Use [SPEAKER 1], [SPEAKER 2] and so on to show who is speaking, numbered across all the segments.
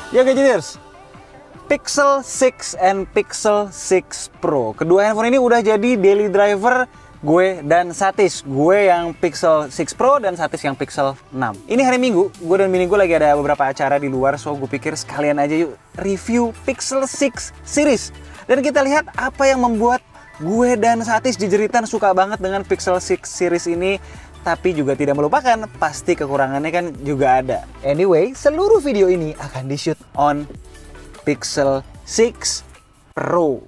[SPEAKER 1] Ya Gadgeters, Pixel 6 and Pixel 6 Pro. Kedua handphone ini udah jadi daily driver gue dan Satis. Gue yang Pixel 6 Pro dan Satis yang Pixel 6. Ini hari Minggu, gue dan bini gue lagi ada beberapa acara di luar, so gue pikir sekalian aja yuk review Pixel 6 series. Dan kita lihat apa yang membuat gue dan Satis jejeritan suka banget dengan Pixel 6 series ini. Tapi juga tidak melupakan, pasti kekurangannya kan juga ada. Anyway, seluruh video ini akan di-shoot on Pixel 6 Pro.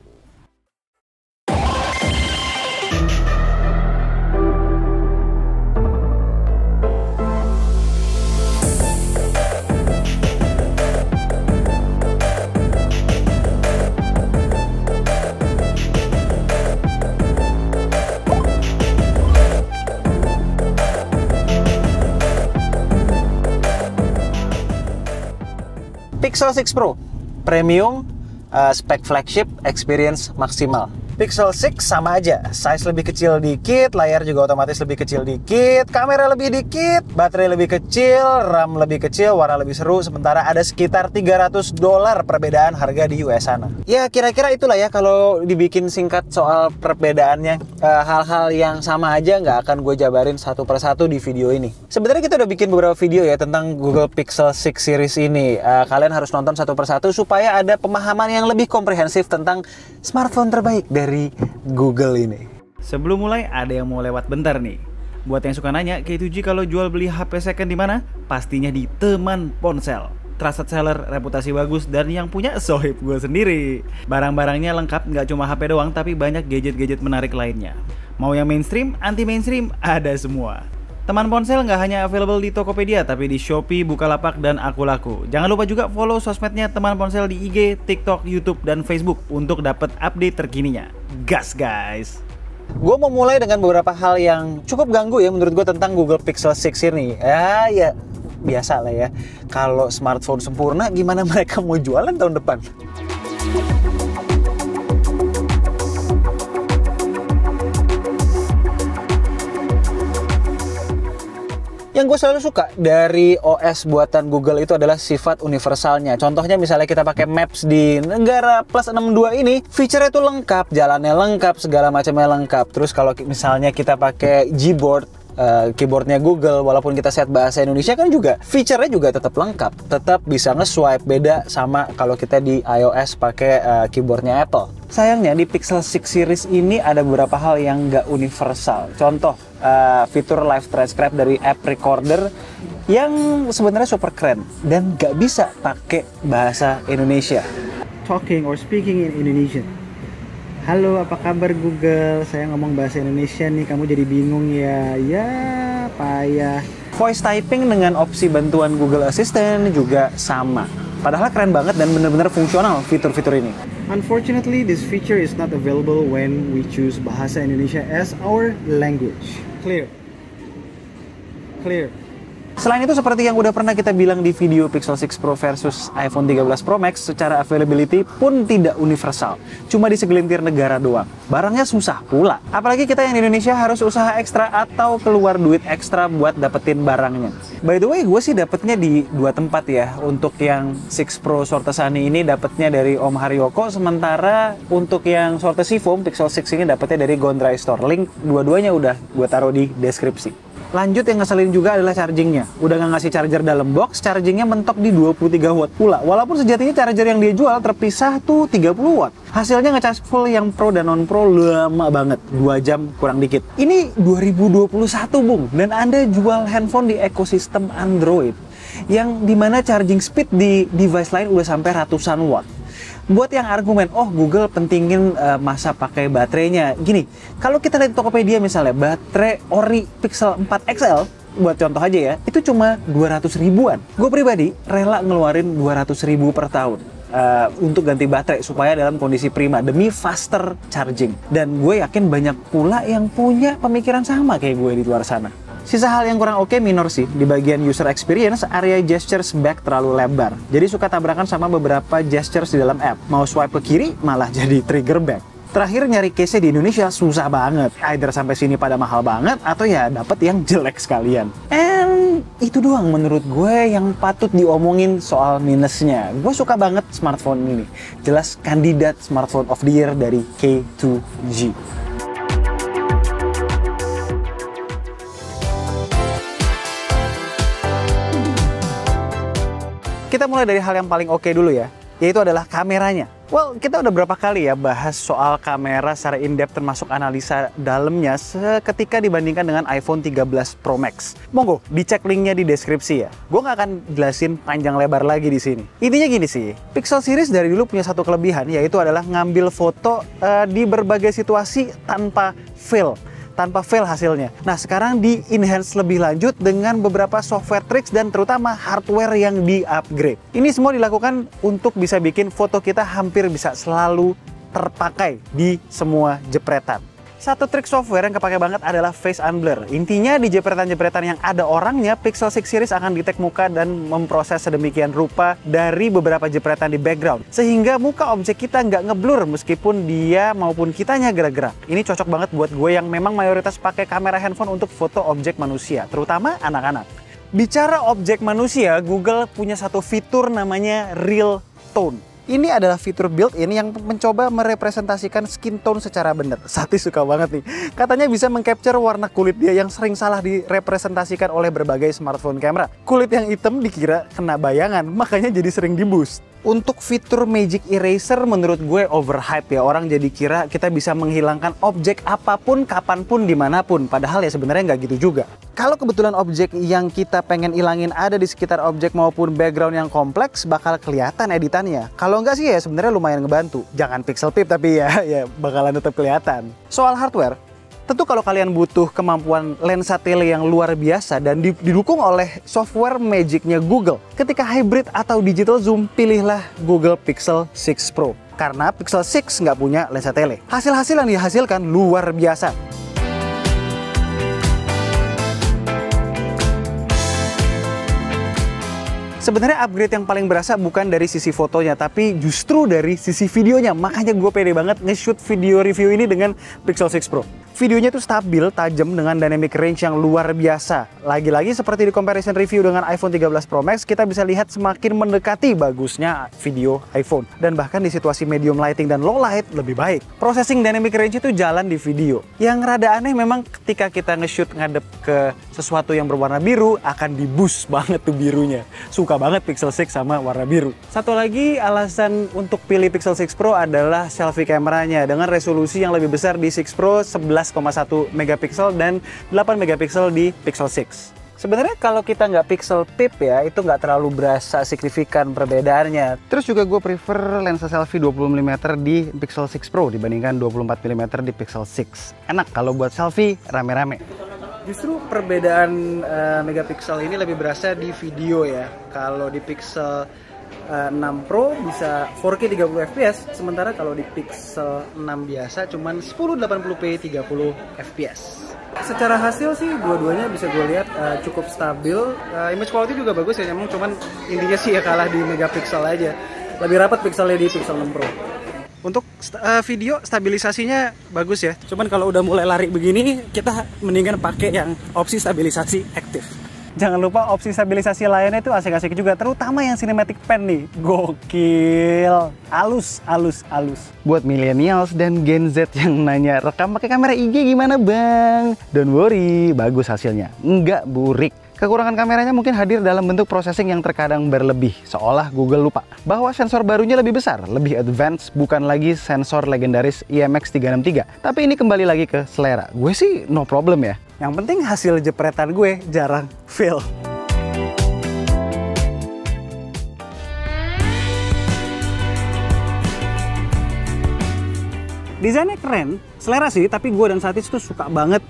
[SPEAKER 1] Pixel 6 Pro Premium, spek flagship, experience maksimal. Pixel 6 sama aja, size lebih kecil dikit, layar juga otomatis lebih kecil dikit, kamera lebih dikit, baterai lebih kecil, RAM lebih kecil, warna lebih seru, sementara ada sekitar $300 perbedaan harga di US sana. Ya kira-kira itulah ya kalau dibikin singkat soal perbedaannya. Hal-hal yang sama aja nggak akan gue jabarin satu persatu di video ini. Sebenarnya kita udah bikin beberapa video ya tentang Google Pixel 6 series ini. Kalian harus nonton satu persatu supaya ada pemahaman yang lebih komprehensif tentang smartphone terbaik dari Google ini.
[SPEAKER 2] Sebelum mulai, ada yang mau lewat bentar nih. Buat yang suka nanya, K2G kalau jual beli HP second di mana? Pastinya di Teman Ponsel. Trusted seller, reputasi bagus, dan yang punya sohib gue sendiri. Barang-barangnya lengkap, nggak cuma HP doang, tapi banyak gadget-gadget menarik lainnya. Mau yang mainstream, anti-mainstream, ada semua. Teman Ponsel nggak hanya available di Tokopedia, tapi di Shopee, Bukalapak, dan Akulaku. Jangan lupa juga follow sosmednya Teman Ponsel di IG, TikTok, YouTube, dan Facebook untuk dapat update terkininya. Gas guys!
[SPEAKER 1] Gue mau mulai dengan beberapa hal yang cukup ganggu ya menurut gue tentang Google Pixel 6 ini. Ya biasa lah ya. Kalau smartphone sempurna, gimana mereka mau jualan tahun depan? Yang gue selalu suka dari OS buatan Google itu adalah sifat universalnya. Contohnya misalnya kita pakai Maps di negara plus 62 ini, fiturnya itu lengkap, jalannya lengkap, segala macamnya lengkap. Terus kalau misalnya kita pakai Gboard, keyboardnya Google, walaupun kita set bahasa Indonesia kan juga fiturnya juga tetap lengkap, tetap bisa nge-swipe, beda sama kalau kita di iOS pakai keyboardnya Apple. Sayangnya di Pixel 6 series ini ada beberapa hal yang nggak universal. Contoh, fitur live transcribe dari app recorder yang sebenarnya super keren dan nggak bisa pakai bahasa Indonesia.
[SPEAKER 2] Talking or speaking in Indonesian. Halo, apa kabar Google? Saya ngomong bahasa Indonesia nih, kamu jadi bingung ya? Ya, payah.
[SPEAKER 1] Voice typing dengan opsi bantuan Google Assistant juga sama. Padahal keren banget dan benar-benar fungsional fitur-fitur ini.
[SPEAKER 2] Unfortunately, this feature is not available when we choose bahasa Indonesia as our language. Clear. Clear.
[SPEAKER 1] Selain itu, seperti yang udah pernah kita bilang di video Pixel 6 Pro versus iPhone 13 Pro Max, secara availability pun tidak universal. Cuma di segelintir negara doang. Barangnya susah pula. Apalagi kita yang di Indonesia harus usaha ekstra atau keluar duit ekstra buat dapetin barangnya. By the way, gue sih dapetnya di dua tempat ya. Untuk yang 6 Pro Sortesani ini dapetnya dari Om Haryoko, sementara untuk yang Sortesi Foam Pixel 6 ini dapetnya dari Gondrai Store. Link dua-duanya udah gue taruh di deskripsi. Lanjut yang ngeselin juga adalah chargingnya. Udah nggak ngasih charger dalam box, chargingnya mentok di 23 watt pula. Walaupun sejatinya charger yang dia jual terpisah tuh 30 watt. Hasilnya ngecas full yang Pro dan non-Pro lama banget, 2 jam kurang dikit. Ini 2021 Bung, dan Anda jual handphone di ekosistem Android yang dimana charging speed di device lain udah sampai ratusan watt. Buat yang argumen, oh Google pentingin masa pakai baterainya. Gini, kalau kita lihat Tokopedia misalnya, baterai Ori Pixel 4 XL, buat contoh aja ya, itu cuma 200 ribuan. Gue pribadi rela ngeluarin 200 ribu per tahun untuk ganti baterai supaya dalam kondisi prima demi faster charging. Dan gue yakin banyak pula yang punya pemikiran sama kayak gue di luar sana. Sisa hal yang kurang oke minor sih. Di bagian user experience, area gestures back terlalu lebar. Jadi suka tabrakan sama beberapa gestures di dalam app. Mau swipe ke kiri, malah jadi trigger back. Terakhir nyari case di Indonesia susah banget. Either sampai sini pada mahal banget, atau ya dapet yang jelek sekalian. And Cuman itu doang menurut gue yang patut diomongin soal minusnya. Gue suka banget smartphone ini. Jelas kandidat smartphone of the year dari K2G. Kita mulai dari hal yang paling oke dulu ya, yaitu adalah kameranya. Well, kita udah berapa kali ya bahas soal kamera secara in-depth termasuk analisa dalamnya seketika dibandingkan dengan iPhone 13 Pro Max. Monggo, dicek linknya di deskripsi ya. Gue nggak akan jelasin panjang lebar lagi di sini. Intinya gini sih, Pixel series dari dulu punya satu kelebihan, yaitu adalah ngambil foto di berbagai situasi tanpa fail hasilnya. Nah, sekarang di enhance lebih lanjut dengan beberapa software tricks dan terutama hardware yang di-upgrade. Ini semua dilakukan untuk bisa bikin foto kita hampir bisa selalu terpakai di semua jepretan. Satu trik software yang kepake banget adalah Face Unblur. Intinya di jepretan-jepretan yang ada orangnya, Pixel 6 series akan detect muka dan memproses sedemikian rupa dari beberapa jepretan di background. Sehingga muka objek kita nggak ngeblur meskipun dia maupun kitanya gerak-gerak. Ini cocok banget buat gue yang memang mayoritas pakai kamera handphone untuk foto objek manusia, terutama anak-anak. Bicara objek manusia, Google punya satu fitur namanya Real Tone. Ini adalah fitur built-in yang mencoba merepresentasikan skin tone secara benar. Sati suka banget nih. Katanya bisa mengcapture warna kulit dia yang sering salah direpresentasikan oleh berbagai smartphone kamera. Kulit yang hitam dikira kena bayangan, makanya jadi sering di-boost. Untuk fitur Magic Eraser menurut gue overhype ya. Orang jadi kira kita bisa menghilangkan objek apapun, kapanpun, dimanapun. Padahal ya sebenarnya nggak gitu juga. Kalau kebetulan objek yang kita pengen ilangin ada di sekitar objek maupun background yang kompleks, bakal kelihatan editannya. Kalau nggak sih ya sebenarnya lumayan ngebantu. Jangan pixel peep tapi ya bakalan tetap kelihatan. Soal hardware, tentu kalau kalian butuh kemampuan lensa tele yang luar biasa dan didukung oleh software magicnya Google, ketika hybrid atau digital zoom, pilihlah Google Pixel 6 Pro. Karena Pixel 6 nggak punya lensa tele. Hasil-hasil yang dihasilkan luar biasa. Sebenarnya upgrade yang paling berasa bukan dari sisi fotonya, tapi justru dari sisi videonya. Makanya gue pede banget nge-shoot video review ini dengan Pixel 6 Pro. Videonya tuh stabil, tajam dengan dynamic range yang luar biasa. Lagi-lagi seperti di comparison review dengan iPhone 13 Pro Max, kita bisa lihat semakin mendekati bagusnya video iPhone. Dan bahkan di situasi medium lighting dan low light lebih baik. Processing dynamic range itu jalan di video. Yang rada aneh memang ketika kita nge-shoot ngadep ke sesuatu yang berwarna biru, akan di-boost banget tuh birunya. Suka banget Pixel 6 sama warna biru. Satu lagi alasan untuk pilih Pixel 6 Pro adalah selfie kameranya dengan resolusi yang lebih besar di 6 Pro 11,1 megapiksel dan 8 megapiksel di Pixel 6. Sebenarnya kalau kita nggak pixel peep ya, itu nggak terlalu berasa signifikan perbedaannya. Terus juga gue prefer lensa selfie 20mm di Pixel 6 Pro dibandingkan 24mm di Pixel 6. Enak kalau buat selfie rame-rame. Justru perbedaan megapiksel ini lebih berasa di video ya. Kalau di Pixel 6 Pro bisa 4K 30 fps, sementara kalau di Pixel 6 biasa cuman 1080p 30 fps. Secara hasil sih dua-duanya bisa gue lihat cukup stabil. Image quality juga bagus ya, emang cuman intinya sih ya kalah di megapiksel aja. Lebih rapat pikselnya di Pixel 6 Pro. Untuk video stabilisasinya bagus ya. Cuman kalau udah mulai lari begini, kita mendingan pakai yang opsi stabilisasi aktif. Jangan lupa opsi stabilisasi lainnya itu asik-asik juga, terutama yang cinematic pen nih. Gokil. Alus. Buat millennials dan Gen Z yang nanya, rekam pakai kamera IG gimana bang? Don't worry, bagus hasilnya. Nggak burik. Kekurangan kameranya mungkin hadir dalam bentuk processing yang terkadang berlebih, seolah Google lupa bahwa sensor barunya lebih besar, lebih advance, bukan lagi sensor legendaris IMX363. Tapi ini kembali lagi ke selera. Gue sih no problem ya. Yang penting hasil jepretan gue jarang fail. Desainnya keren, selera sih, tapi gue dan Satis tuh suka banget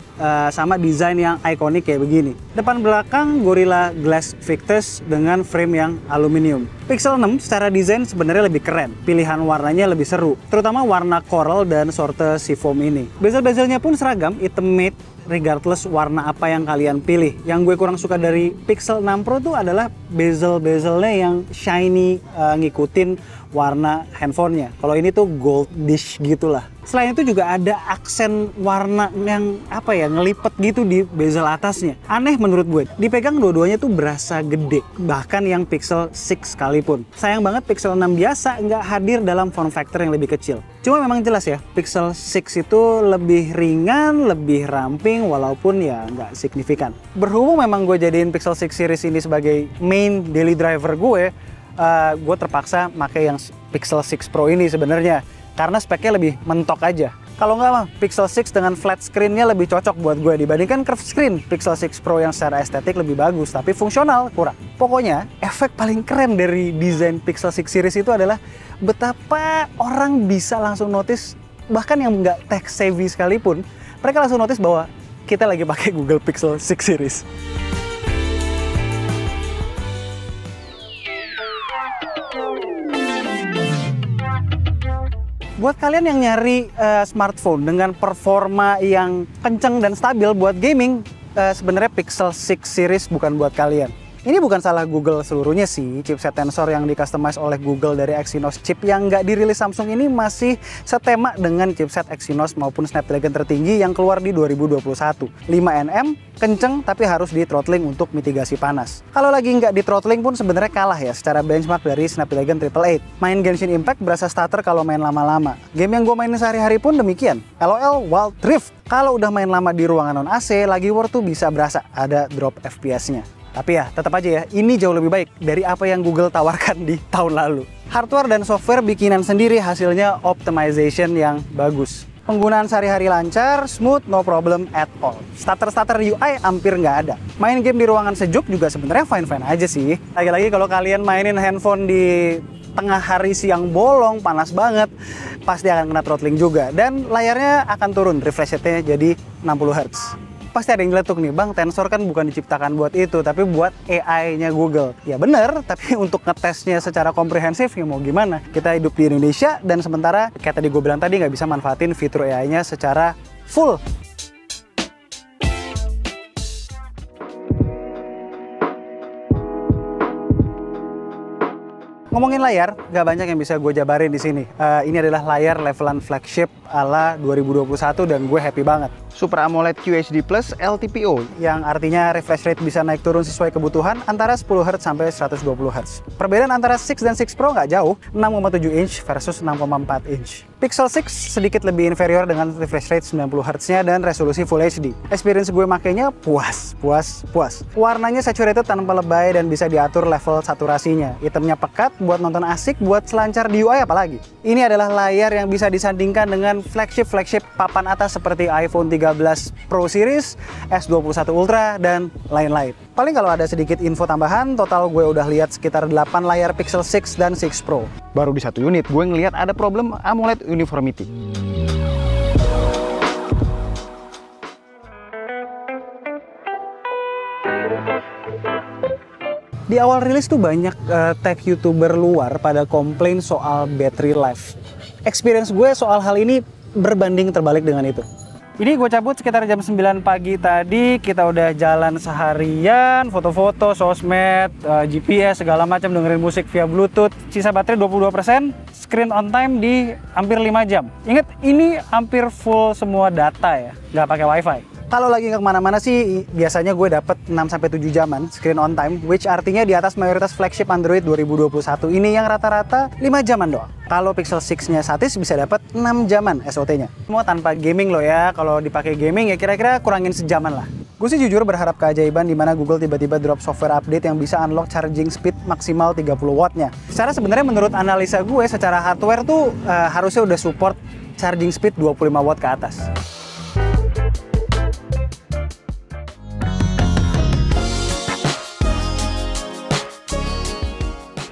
[SPEAKER 1] sama desain yang ikonik kayak begini. Depan belakang Gorilla Glass Victus dengan frame yang aluminium. Pixel 6 secara desain sebenarnya lebih keren, pilihan warnanya lebih seru, terutama warna coral dan sorte seafoam ini. Bezel-bezelnya pun seragam, hitam matte, regardless warna apa yang kalian pilih. Yang gue kurang suka dari Pixel 6 Pro tuh adalah bezel-bezelnya yang shiny, ngikutin warna handphonenya. Kalau ini tuh goldish gitulah. Selain itu juga ada aksen warna yang apa ya, ngelipet gitu di bezel atasnya. Aneh menurut gue. Dipegang dua-duanya tuh berasa gede, bahkan yang Pixel 6 sekalipun. Sayang banget Pixel 6 biasa nggak hadir dalam form factor yang lebih kecil. Cuma memang jelas ya, Pixel 6 itu lebih ringan, lebih ramping, walaupun ya nggak signifikan. Berhubung memang gue jadiin Pixel 6 series ini sebagai main daily driver gue terpaksa pakai yang Pixel 6 Pro ini sebenarnya. Karena speknya lebih mentok aja. Kalau nggak mah, Pixel 6 dengan flat screen-nya lebih cocok buat gue dibandingkan curved screen. Pixel 6 Pro yang secara estetik lebih bagus, tapi fungsional kurang. Pokoknya, efek paling keren dari desain Pixel 6 series itu adalah betapa orang bisa langsung notice, bahkan yang nggak tech savvy sekalipun, mereka langsung notice bahwa kita lagi pakai Google Pixel 6 series. Buat kalian yang nyari smartphone dengan performa yang kenceng dan stabil buat gaming, sebenarnya Pixel 6 series bukan buat kalian. Ini bukan salah Google seluruhnya sih, chipset Tensor yang di-customize oleh Google dari Exynos chip yang nggak dirilis Samsung ini masih setema dengan chipset Exynos maupun Snapdragon tertinggi yang keluar di 2021. 5nm, kenceng tapi harus di throttling untuk mitigasi panas. Kalau lagi nggak di throttling pun sebenarnya kalah ya secara benchmark dari Snapdragon 888. Main Genshin Impact berasa stutter kalau main lama-lama. Game yang gue mainin sehari-hari pun demikian. LOL Wild Rift. Kalau udah main lama di ruangan non-AC, lagi war tuh bisa berasa ada drop FPS-nya. Tapi ya, tetap aja ya, ini jauh lebih baik dari apa yang Google tawarkan di tahun lalu. Hardware dan software bikinan sendiri hasilnya optimization yang bagus. Penggunaan sehari-hari lancar, smooth, no problem at all. Stutter-stutter UI hampir nggak ada. Main game di ruangan sejuk juga sebenarnya fine-fine aja sih. Lagi-lagi kalau kalian mainin handphone di tengah hari siang bolong, panas banget, pasti akan kena throttling juga. Dan layarnya akan turun refresh rate-nya jadi 60 Hz. Pasti ada yang nyeletuk nih, Bang, Tensor kan bukan diciptakan buat itu, tapi buat AI-nya Google. Ya bener, tapi untuk ngetesnya secara komprehensif, ya mau gimana? Kita hidup di Indonesia, dan sementara, kayak tadi gue bilang tadi, nggak bisa manfaatin fitur AI-nya secara full. Ngomongin layar, nggak banyak yang bisa gue jabarin di sini. Ini adalah layar levelan flagship ala 2021 dan gue happy banget. Super AMOLED QHD Plus LTPO, yang artinya refresh rate bisa naik turun sesuai kebutuhan antara 10 Hz sampai 120 Hz. Perbedaan antara 6 dan 6 Pro nggak jauh, 6,7 inch versus 6,4 inch. Pixel 6 sedikit lebih inferior dengan refresh rate 90 Hz-nya dan resolusi Full HD. Experience gue makainya puas. Warnanya saturated tanpa lebay dan bisa diatur level saturasinya. Hitamnya pekat, buat nonton asik, buat selancar di UI apalagi. Ini adalah layar yang bisa disandingkan dengan flagship papan atas seperti iPhone 13 Pro Series, S21 Ultra, dan lain-lain. Paling kalau ada sedikit info tambahan, total gue udah lihat sekitar 8 layar Pixel 6 dan 6 Pro. Baru di satu unit, gue ngelihat ada problem AMOLED uniformity. Di awal rilis tuh banyak tech YouTuber luar pada komplain soal battery life. Experience gue soal hal ini berbanding terbalik dengan itu. Ini gue cabut sekitar jam 9 pagi tadi, kita udah jalan seharian, foto-foto, sosmed, GPS, segala macam, dengerin musik via Bluetooth. Sisa baterai 22%, screen on time di hampir 5 jam. Ingat, ini hampir full semua data ya, nggak pakai wifi. Kalau lagi nggak kemana-mana sih, biasanya gue dapet 6-7 jaman screen on time, which artinya di atas mayoritas flagship Android 2021 ini yang rata-rata 5 jaman doang. Kalau Pixel 6-nya satis bisa dapat 6 jaman SOT-nya. Semua tanpa gaming loh ya, kalau dipakai gaming ya kira-kira kurangin sejaman lah. Gue sih jujur berharap keajaiban di mana Google tiba-tiba drop software update yang bisa unlock charging speed maksimal 30 watt-nya. Secara sebenarnya menurut analisa gue, secara hardware tuh harusnya udah support charging speed 25 watt ke atas.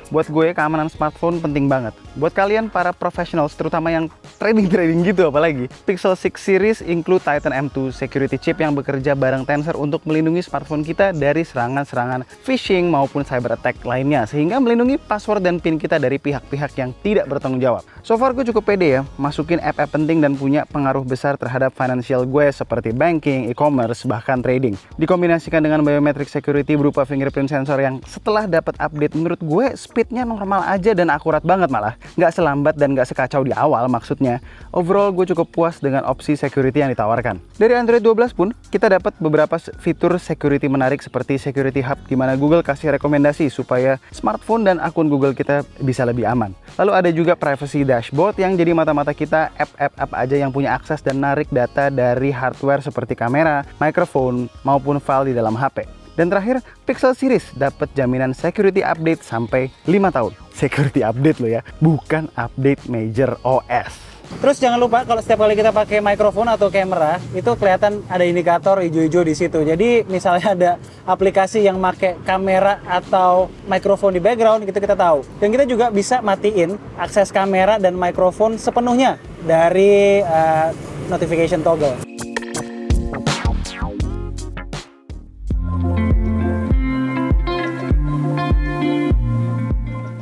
[SPEAKER 2] Buat gue keamanan smartphone penting banget. Buat kalian para professionals terutama yang trading gitu apalagi, Pixel 6 series include Titan M2 security chip yang bekerja bareng Tensor untuk melindungi smartphone kita dari serangan-serangan phishing maupun cyber attack lainnya, sehingga melindungi password dan PIN kita dari pihak-pihak yang tidak bertanggung jawab. So far gue cukup pede ya masukin app-app penting dan punya pengaruh besar terhadap financial gue seperti banking, e-commerce, bahkan trading. Dikombinasikan dengan biometric security berupa fingerprint sensor yang setelah dapat update menurut gue speednya normal aja dan akurat banget malah. Nggak selambat dan nggak sekacau di awal maksudnya. Overall gue cukup puas dengan opsi security yang ditawarkan. Dari Android 12 pun kita dapat beberapa fitur security menarik seperti Security Hub di mana Google kasih rekomendasi supaya smartphone dan akun Google kita bisa lebih aman. Lalu ada juga privacy dashboard yang jadi mata-mata kita app aja yang punya akses dan narik data dari hardware seperti kamera, microphone, maupun file di dalam HP. Dan terakhir, Pixel series dapat jaminan security update sampai 5 tahun. Security update loh ya, bukan update major OS.
[SPEAKER 1] Terus jangan lupa kalau setiap kali kita pakai mikrofon atau kamera, itu kelihatan ada indikator hijau-hijau di situ. Jadi misalnya ada aplikasi yang pakai kamera atau mikrofon di background, gitu kita tahu. Dan kita juga bisa matiin akses kamera dan mikrofon sepenuhnya dari notification toggle.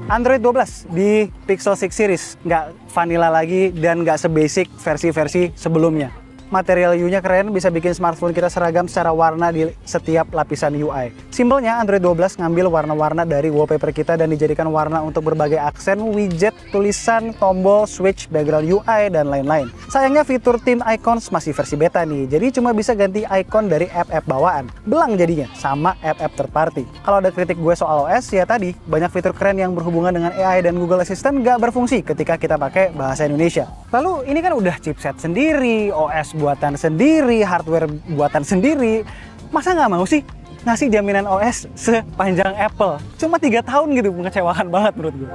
[SPEAKER 1] Android 12 di Pixel 6 series, nggak vanilla lagi dan nggak sebasic versi-versi sebelumnya. Material UI-nya keren, bisa bikin smartphone kita seragam secara warna di setiap lapisan UI. Simpelnya, Android 12 ngambil warna-warna dari wallpaper kita dan dijadikan warna untuk berbagai aksen, widget, tulisan, tombol, switch, background UI, dan lain-lain. Sayangnya fitur Tint Icons masih versi beta nih, jadi cuma bisa ganti icon dari app-app bawaan. Belang jadinya, sama app-app third party. Kalau ada kritik gue soal OS, ya tadi, banyak fitur keren yang berhubungan dengan AI dan Google Assistant nggak berfungsi ketika kita pakai bahasa Indonesia. Lalu, ini kan udah chipset sendiri, OS buatan sendiri, hardware buatan sendiri. Masa nggak mau sih ngasih jaminan OS sepanjang Apple? Cuma 3 tahun gitu, mengecewakan banget menurut gue.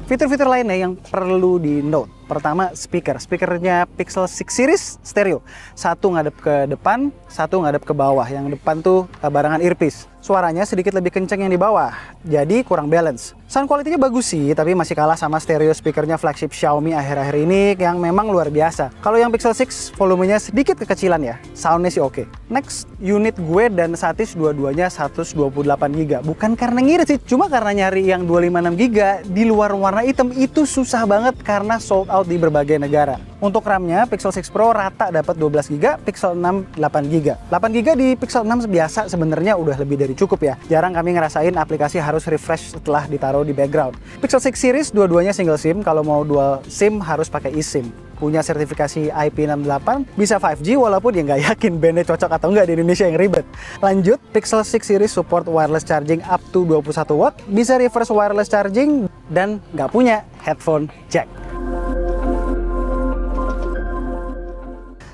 [SPEAKER 1] Fitur-fitur lainnya yang perlu di-note. Pertama, speakernya Pixel 6 series stereo. Satu ngadep ke depan, satu ngadep ke bawah. Yang depan tuh barengan earpiece. Suaranya sedikit lebih kenceng yang di bawah, jadi kurang balance. Sound quality-nya bagus sih, tapi masih kalah sama stereo speakernya flagship Xiaomi akhir-akhir ini yang memang luar biasa. Kalau yang Pixel 6, volumenya sedikit kekecilan ya, soundnya sih oke. Next, unit gue dan Satis dua-duanya 128GB. Bukan karena ngirit sih, cuma karena nyari yang 256GB di luar warna hitam itu susah banget karena sold out di berbagai negara. Untuk RAM-nya, Pixel 6 Pro rata dapat 12GB, Pixel 6 8GB. 8GB di Pixel 6 biasa sebenarnya udah lebih dari cukup ya. Jarang kami ngerasain aplikasi harus refresh setelah ditaruh di background. Pixel 6 series dua-duanya single SIM, kalau mau dual SIM harus pakai eSIM. Punya sertifikasi IP68, bisa 5G walaupun ya nggak yakin bandnya cocok atau nggak di Indonesia yang ribet. Lanjut, Pixel 6 series support wireless charging up to 21 watt, bisa reverse wireless charging, dan nggak punya headphone jack.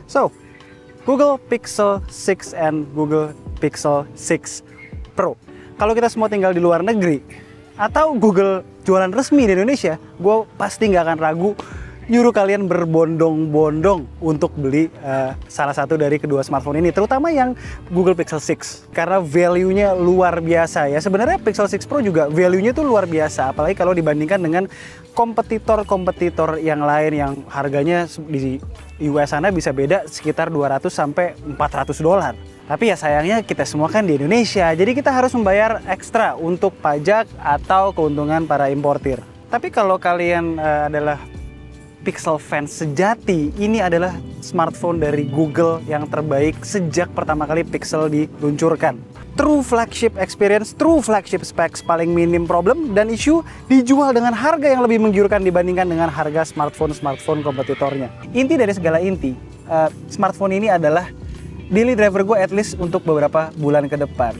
[SPEAKER 1] So, Google Pixel 6 and Google Pixel 6 Pro. Kalau kita semua tinggal di luar negeri, atau Google jualan resmi di Indonesia, gue pasti nggak akan ragu nyuruh kalian berbondong-bondong untuk beli salah satu dari kedua smartphone ini, terutama yang Google Pixel 6, karena value-nya luar biasa ya. Sebenarnya Pixel 6 Pro juga value-nya tuh luar biasa, apalagi kalau dibandingkan dengan kompetitor-kompetitor yang lain yang harganya di US sana bisa beda sekitar 200 sampai 400 dolar. Tapi ya sayangnya kita semua kan di Indonesia, jadi kita harus membayar ekstra untuk pajak atau keuntungan para importir. Tapi kalau kalian adalah Pixel fans sejati, ini adalah smartphone dari Google yang terbaik sejak pertama kali Pixel diluncurkan. True flagship experience, true flagship specs, paling minim problem dan isu, dijual dengan harga yang lebih menggiurkan dibandingkan dengan harga smartphone kompetitornya. Inti dari segala inti, smartphone ini adalah daily driver gue at least untuk beberapa bulan ke depan.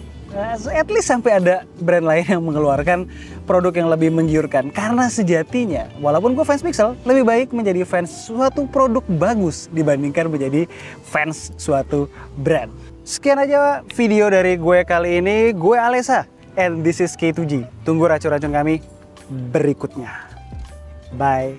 [SPEAKER 1] At least sampai ada brand lain yang mengeluarkan produk yang lebih menggiurkan. Karena sejatinya, walaupun gue fans Pixel, lebih baik menjadi fans suatu produk bagus dibandingkan menjadi fans suatu brand. Sekian aja video dari gue kali ini. Gue Alessa, and this is K2G. Tunggu racun-racun kami berikutnya. Bye.